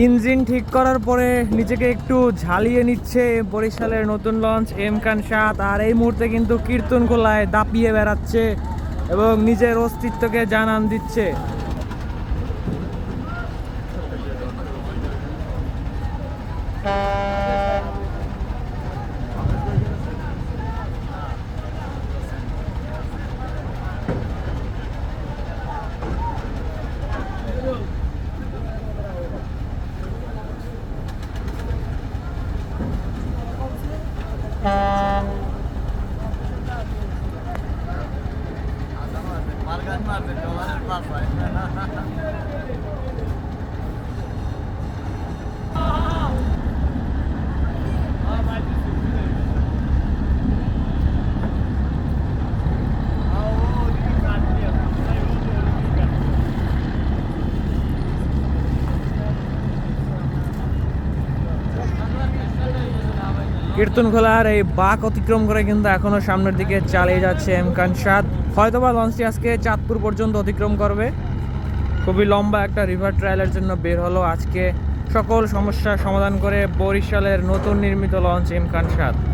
Engine ঠিক করার পরে নিজেকে একটু ঝালিয়ে নিচ্ছে বরিশালের নতুন লঞ্চ এম খান 7। আর এই মুহূর্তে কিন্তু কীর্তনখোলায় দাপিয়ে বেড়াচ্ছে এবং নিজের অস্তিত্বকে জানান দিচ্ছে। কীর্তনখোলার এই বাঁক অতিক্রম করে কিন্তু এখনো সামনের দিকে চালিয়ে যাচ্ছে এম খান 7। হয়তোবা লঞ্চটি আজকে চাঁদপুর পর্যন্ত অতিক্রম করবে। খুবই লম্বা একটা রিভার ট্রায়ালের জন্য বের হলো আজকে। সকল সমস্যার সমাধান করে বরিশালের নতুন নির্মিত লঞ্চ এম খান 7।